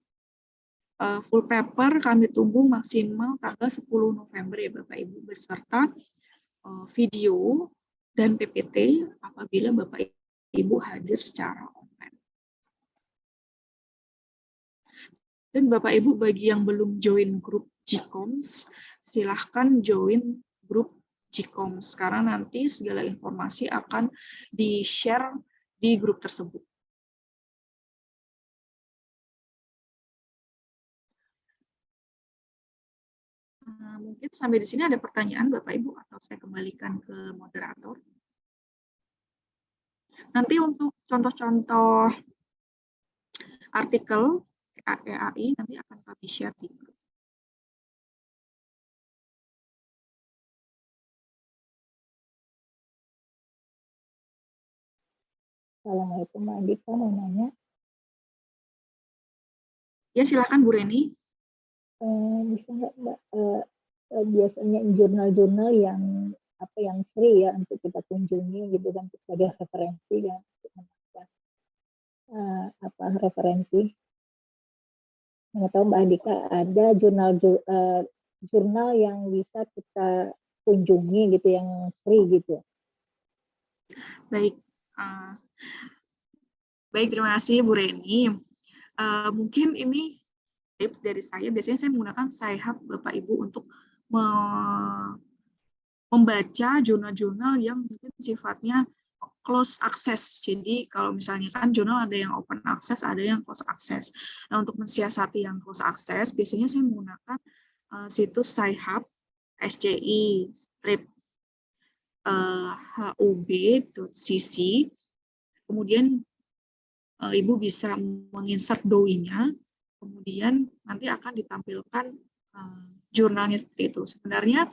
full paper kami tunggu maksimal tanggal 10 November ya Bapak Ibu, beserta video dan PPT apabila Bapak Ibu hadir secara online. Dan Bapak Ibu bagi yang belum join grup GCOMS, silahkan join grup GCOMS karena nanti segala informasi akan di-share di grup tersebut. Mungkin sampai di sini ada pertanyaan Bapak Ibu atau saya kembalikan ke moderator. Nanti untuk contoh-contoh artikel EAI nanti akan kami share di grup. Assalamualaikum Mbak Andika, mau nanya. Ya silakan Bu Reni. Bisa nggak Mbak, biasanya jurnal-jurnal yang free ya untuk kita kunjungi gitu kan, sebagai referensi ya untuk menambah referensi. Nggak tahu Mbak Andika ada jurnal yang bisa kita kunjungi gitu yang free gitu. Baik, baik terima kasih Bu Reni. Mungkin ini tips dari saya. Biasanya saya menggunakan Sci-Hub Bapak Ibu untuk membaca jurnal-jurnal yang mungkin sifatnya close access. Jadi kalau misalnya kan jurnal ada yang open access, ada yang close access. Nah, untuk mensiasati yang close access, biasanya saya menggunakan situs Sci-Hub, SCI, strip hub.cc. Kemudian Ibu bisa menginsert DOI-nya, kemudian nanti akan ditampilkan jurnalnya seperti itu. Sebenarnya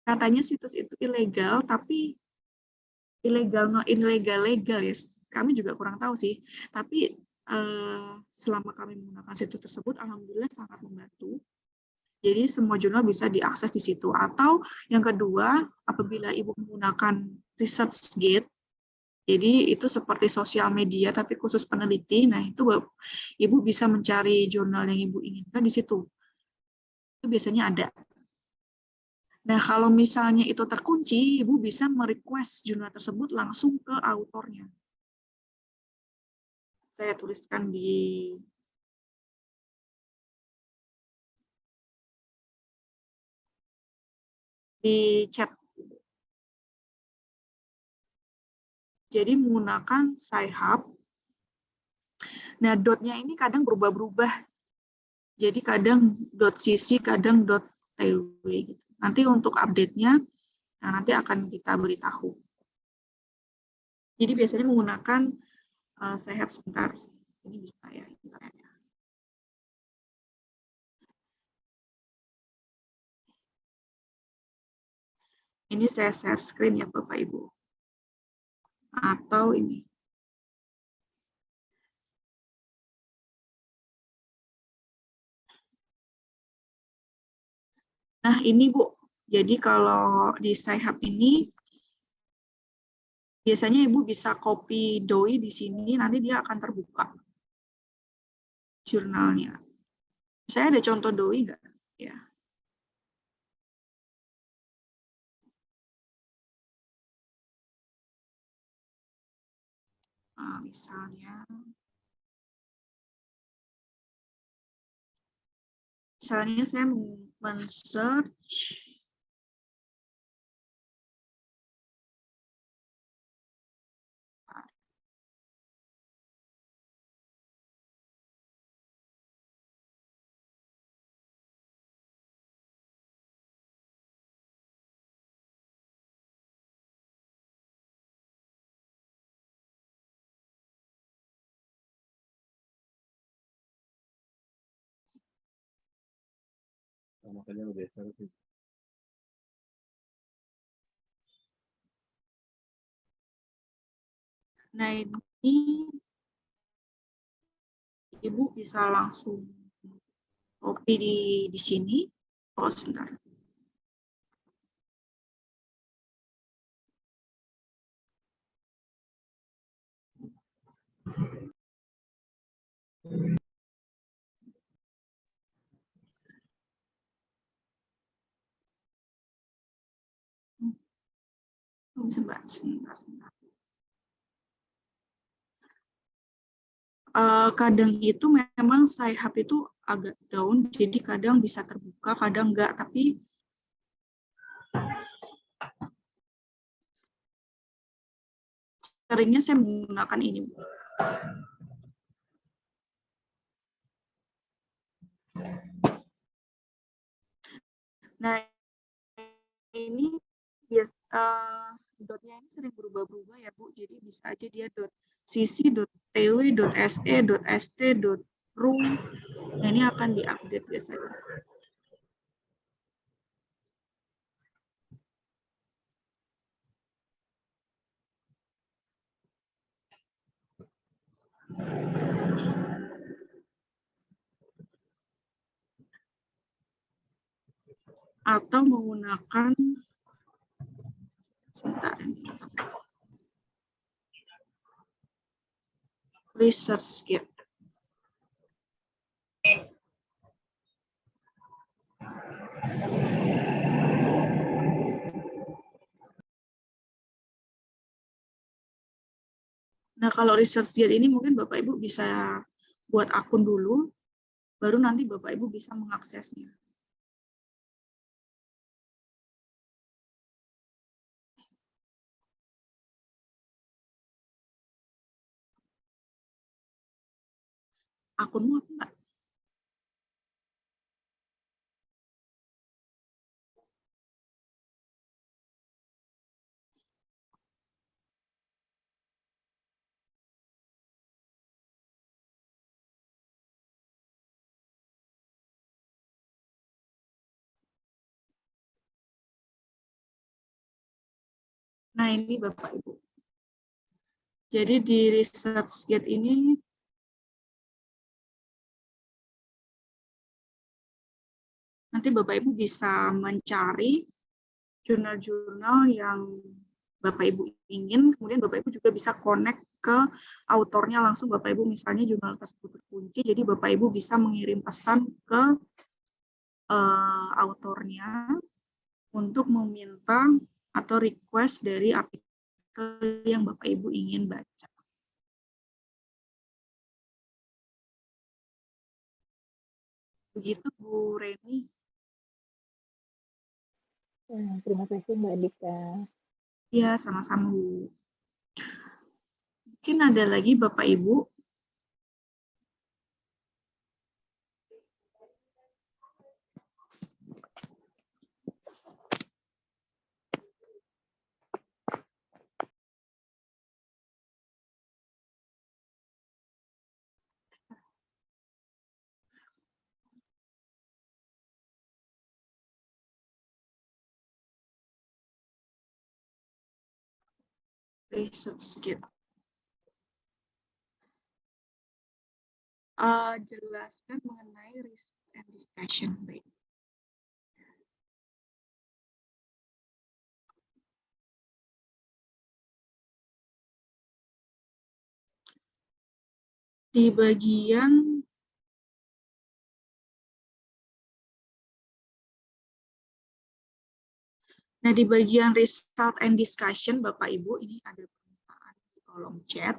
katanya situs itu ilegal, tapi ilegal ya. Kami juga kurang tahu sih. Tapi selama kami menggunakan situs tersebut, alhamdulillah sangat membantu. Jadi semua jurnal bisa diakses di situ. Atau yang kedua, apabila Ibu menggunakan ResearchGate, jadi itu seperti sosial media tapi khusus peneliti. Nah, itu Ibu bisa mencari jurnal yang Ibu inginkan di situ. Itu biasanya ada. Nah, kalau misalnya itu terkunci, Ibu bisa merequest jurnal tersebut langsung ke autornya. Saya tuliskan di chat. Jadi menggunakan Sci-Hub. Nah, dotnya ini kadang berubah-berubah. Jadi kadang .cc, kadang .tw gitu. Nanti untuk update-nya, nah nanti akan kita beritahu. Jadi biasanya menggunakan Sci-Hub sebentar. Ini bisa ya internetnya. Ini saya share screen ya Bapak Ibu. Atau ini. Nah ini Bu, jadi kalau di Sci-Hub ini, biasanya Ibu bisa copy DOI di sini, nanti dia akan terbuka jurnalnya. Saya ada contoh DOI nggak? Ya. Nah, misalnya saya men-search makanya lo geser sih. Nah, ini Ibu bisa langsung copy di sini. Oh, sebentar. Sebentar. Kadang itu memang Sci-Hub itu agak down, jadi kadang bisa terbuka, kadang enggak, tapi seringnya saya menggunakan ini. Nah, ini dotnya ini sering berubah-ubah ya Bu, jadi bisa aja dia .cc.tw, .se, .st, .ru. Nah, ini akan diupdate biasanya. Atau menggunakan sebentar ini. ResearchGate. Nah, kalau ResearchGate ini mungkin Bapak Ibu bisa buat akun dulu, baru nanti Bapak Ibu bisa mengaksesnya. Akunmu apa enggak? Nah, ini Bapak Ibu. Jadi di ResearchGate ini nanti Bapak Ibu bisa mencari jurnal-jurnal yang Bapak Ibu ingin, kemudian Bapak Ibu juga bisa connect ke autornya langsung. Bapak Ibu misalnya jurnal tersebut terkunci, jadi Bapak Ibu bisa mengirim pesan ke autornya untuk meminta atau request dari artikel yang Bapak Ibu ingin baca. Begitu Bu Reni. Terima kasih Mbak Dika. Ya, sama-sama Bu. Mungkin ada lagi Bapak Ibu. ResearchGate. Jelaskan mengenai risk and discussion. Baik. Di bagian result and discussion, Bapak Ibu, ini ada permintaan di kolom chat.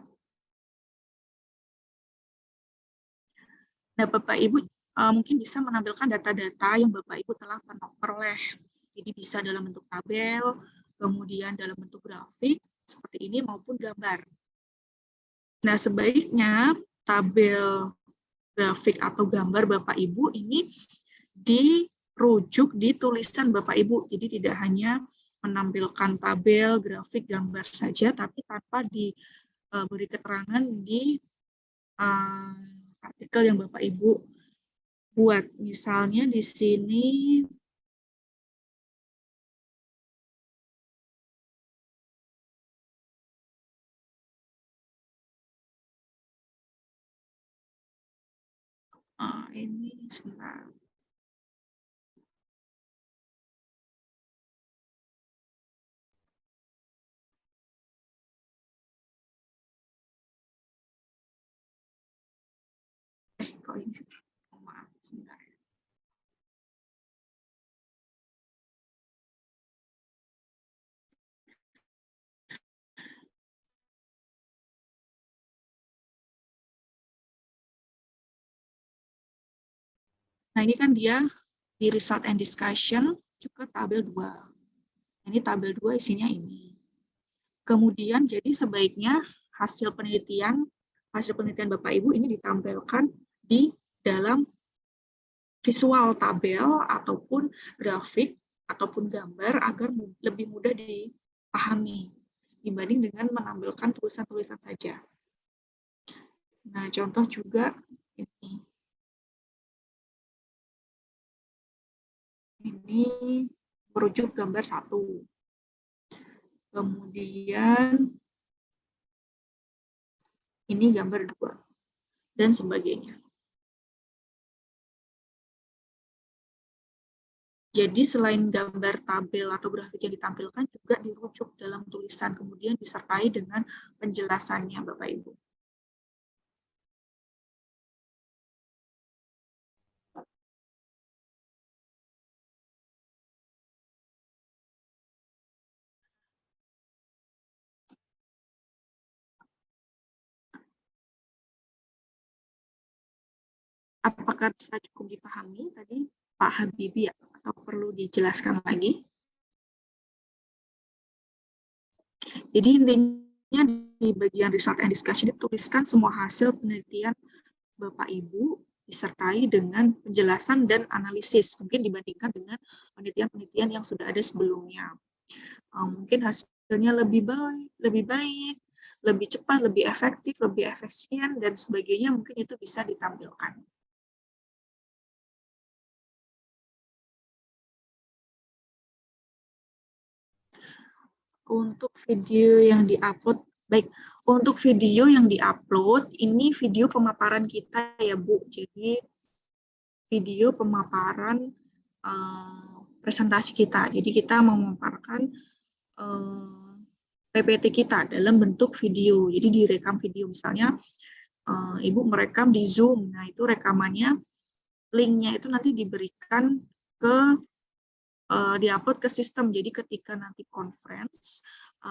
Nah, Bapak Ibu mungkin bisa menampilkan data-data yang Bapak Ibu telah peroleh. Jadi bisa dalam bentuk tabel, kemudian dalam bentuk grafik, seperti ini, maupun gambar. Nah, sebaiknya tabel, grafik, atau gambar Bapak Ibu ini dirujuk di tulisan Bapak Ibu. Jadi tidak hanya menampilkan tabel, grafik, gambar saja, tapi tanpa diberi keterangan di artikel yang Bapak Ibu buat. Misalnya di sini ini sebentar. Kok ini maaf sebentar. Nah, ini kan dia di result and discussion juga tabel 2. Ini tabel 2 isinya ini. Kemudian jadi sebaiknya hasil penelitian Bapak Ibu ini ditampilkan di dalam visual tabel ataupun grafik ataupun gambar agar lebih mudah dipahami dibanding dengan menampilkan tulisan-tulisan saja. Nah, contoh juga ini. Ini merujuk gambar 1. Kemudian ini gambar 2 dan sebagainya. Jadi selain gambar tabel atau grafik yang ditampilkan juga dirujuk dalam tulisan, kemudian disertai dengan penjelasannya Bapak Ibu. Apakah bisa cukup dipahami tadi Pak Habibie atau perlu dijelaskan lagi? Jadi intinya di bagian result and discussion dituliskan semua hasil penelitian Bapak Ibu disertai dengan penjelasan dan analisis, mungkin dibandingkan dengan penelitian-penelitian yang sudah ada sebelumnya. Mungkin hasilnya lebih baik, lebih cepat, lebih efektif, lebih efisien, dan sebagainya, mungkin itu bisa ditampilkan. Untuk video yang diupload, baik, untuk video yang diupload, ini video pemaparan kita ya Bu, jadi video pemaparan presentasi kita. Jadi kita memaparkan PPT kita dalam bentuk video. Jadi direkam video, misalnya Ibu merekam di Zoom. Nah, itu rekamannya, linknya itu nanti diberikan ke diupload ke sistem. Jadi ketika nanti conference,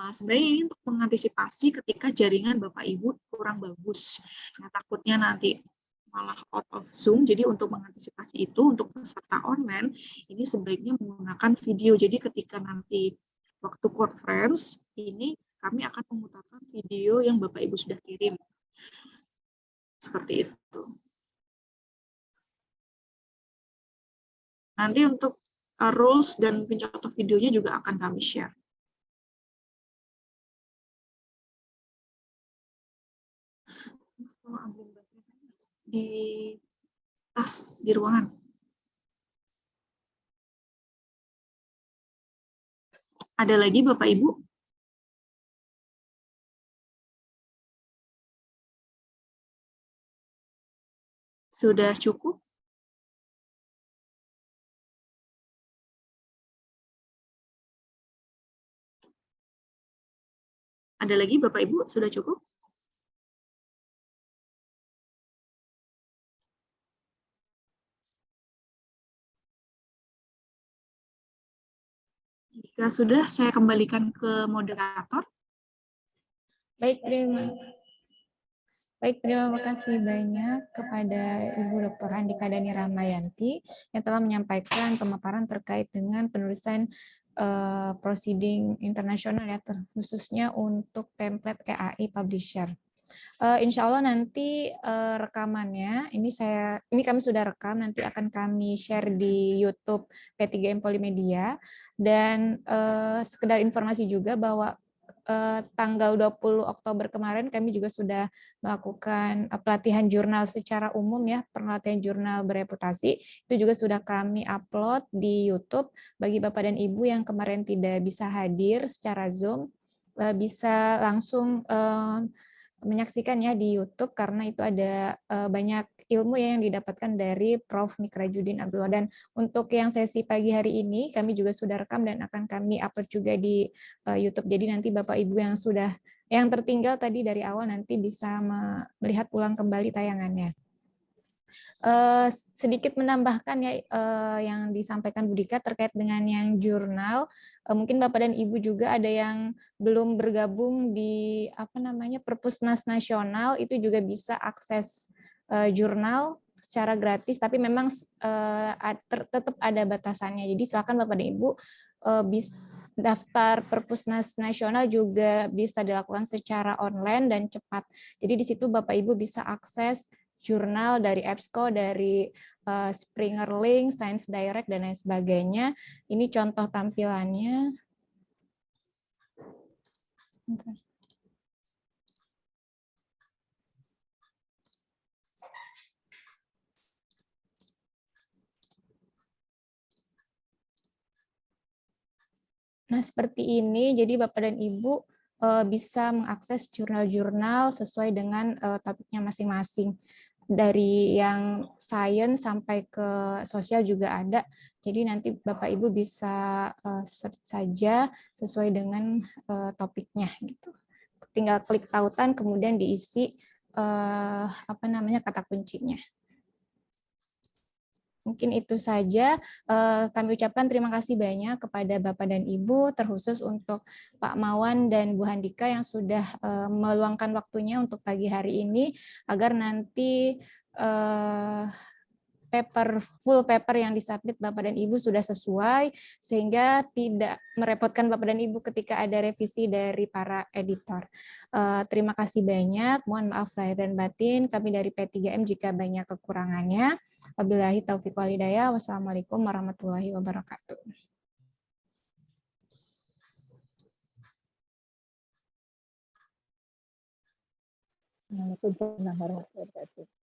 sebenarnya ini untuk mengantisipasi ketika jaringan Bapak Ibu kurang bagus. Nah, takutnya nanti malah out of Zoom. Jadi untuk mengantisipasi itu, untuk peserta online, ini sebaiknya menggunakan video. Jadi ketika nanti waktu conference, ini kami akan memutarkan video yang Bapak Ibu sudah kirim. Seperti itu. Nanti untuk rules dan pencontoh videonya juga akan kami share. Di tas, di ruangan. Ada lagi Bapak Ibu? Sudah cukup? Ada lagi Bapak Ibu? Sudah cukup? Jika sudah, saya kembalikan ke moderator. Baik, terima kasih banyak kepada Ibu Dr. Andika Dani Rahmayanti yang telah menyampaikan pemaparan terkait dengan penulisan proceeding internasional ya, khususnya untuk template EAI Publisher. Insya Allah nanti rekamannya ini kami sudah rekam, nanti akan kami share di YouTube P3M Polimedia. Dan sekedar informasi juga bahwa tanggal 20 Oktober kemarin kami juga sudah melakukan pelatihan jurnal secara umum ya, pelatihan jurnal bereputasi. Itu juga sudah kami upload di YouTube bagi Bapak dan Ibu yang kemarin tidak bisa hadir secara Zoom, bisa langsung menyaksikan ya di YouTube karena itu ada banyak ilmu yang didapatkan dari Prof. Mikrajudin Abdullah. Dan untuk yang sesi pagi hari ini kami juga sudah rekam dan akan kami upload juga di YouTube. Jadi nanti Bapak Ibu yang tertinggal tadi dari awal nanti bisa melihat ulang kembali tayangannya. Sedikit menambahkan ya yang disampaikan Bu Dika terkait dengan yang jurnal. Mungkin Bapak dan Ibu juga ada yang belum bergabung di Perpusnas Nasional, itu juga bisa akses jurnal secara gratis, tapi memang tetap ada batasannya. Jadi silakan Bapak dan Ibu bisa daftar Perpusnas Nasional juga bisa dilakukan secara online dan cepat. Jadi di situ Bapak Ibu bisa akses jurnal dari EBSCO, dari Springer Link, Science Direct, dan lain sebagainya. Ini contoh tampilannya. Bentar. Nah, seperti ini. Jadi Bapak dan Ibu bisa mengakses jurnal-jurnal sesuai dengan topiknya masing-masing. Dari yang sains sampai ke sosial juga ada. Jadi nanti Bapak Ibu bisa search saja sesuai dengan topiknya gitu. Tinggal klik tautan kemudian diisi kata kuncinya. Mungkin itu saja. Kami ucapkan terima kasih banyak kepada Bapak dan Ibu, terkhusus untuk Pak Mawan dan Bu Handika yang sudah meluangkan waktunya untuk pagi hari ini, agar nanti full paper yang disubmit Bapak dan Ibu sudah sesuai, sehingga tidak merepotkan Bapak dan Ibu ketika ada revisi dari para editor. Terima kasih banyak, mohon maaf lahir dan batin, kami dari P3M jika banyak kekurangannya. Wabillahi taufiq wal hidayah. Wassalamualaikum warahmatullahi wabarakatuh. Waalaikumsalam warahmatullahi wabarakatuh.